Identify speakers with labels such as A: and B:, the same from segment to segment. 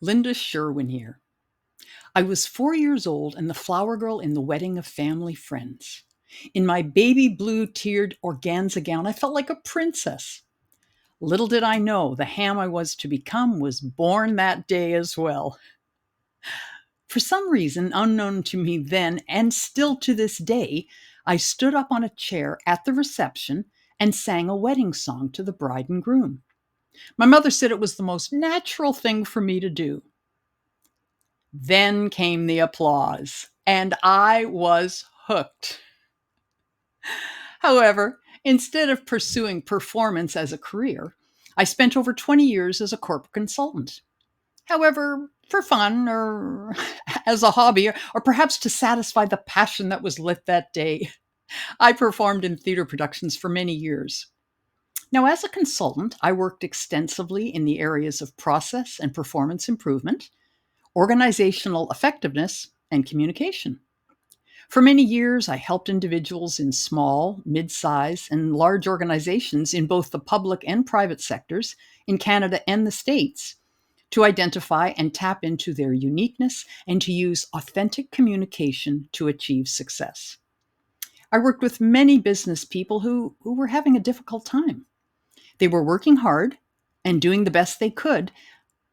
A: Linda Sherwin here. I was 4 years old and the flower girl in the wedding of family friends. In my baby blue tiered organza gown, I felt like a princess. Little did I know the ham I was to become was born that day as well. For some reason, unknown to me then and still to this day, I stood up on a chair at the reception and sang a wedding song to the bride and groom. My mother said it was the most natural thing for me to do. Then came the applause, and I was hooked. However, instead of pursuing performance as a career, I spent over 20 years as a corporate consultant. However, for fun or as a hobby, or perhaps to satisfy the passion that was lit that day, I performed in theater productions for many years. Now, as a consultant, I worked extensively in the areas of process and performance improvement, organizational effectiveness, and communication. For many years, I helped individuals in small, mid-size, and large organizations in both the public and private sectors in Canada and the States to identify and tap into their uniqueness and to use authentic communication to achieve success. I worked with many business people who were having a difficult time. They were working hard and doing the best they could,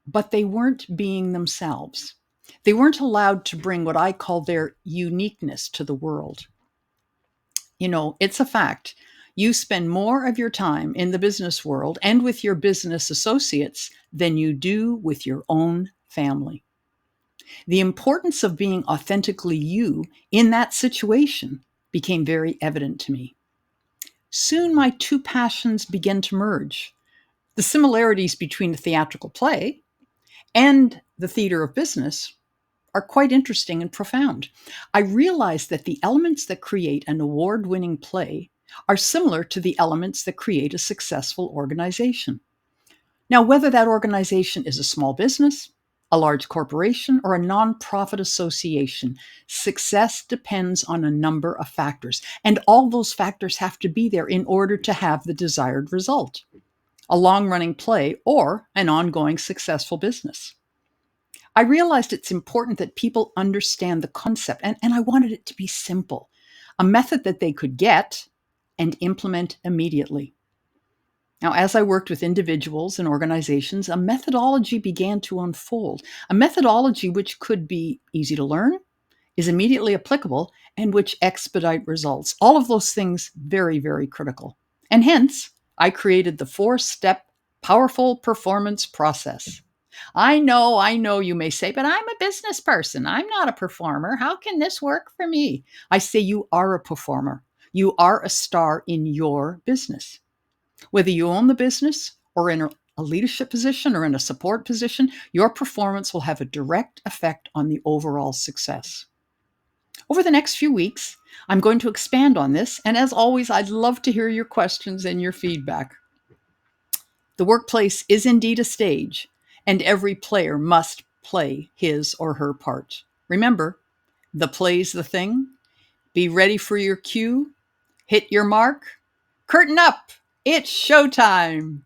A: but they weren't being themselves. They weren't allowed to bring what I call their uniqueness to the world. It's a fact. You spend more of your time in the business world and with your business associates than you do with your own family. The importance of being authentically you in that situation became very evident to me. Soon my two passions began to merge. The similarities between a theatrical play and the theater of business are quite interesting and profound. I realized that the elements that create an award winning play are similar to the elements that create a successful organization. Now, whether that organization is a small business, a large corporation, or a nonprofit association, success depends on a number of factors, and all those factors have to be there in order to have the desired result: a long running play or an ongoing successful business. I realized it's important that people understand the concept, and I wanted it to be simple, a method that they could get and implement immediately. Now, as I worked with individuals and organizations, a methodology began to unfold, a methodology which could be easy to learn, is immediately applicable, and which expedite results. All of those things very, very critical. And hence, I created the 4-step powerful performance process. I know you may say, but I'm a business person. I'm not a performer. How can this work for me? I say you are a performer. You are a star in your business. Whether you own the business or in a leadership position or in a support position, your performance will have a direct effect on the overall success. Over the next few weeks, I'm going to expand on this, and as always, I'd love to hear your questions and your feedback. The workplace is indeed a stage, and every player must play his or her part. Remember, the play's the thing. Be ready for your cue. Hit your mark. Curtain up. It's showtime.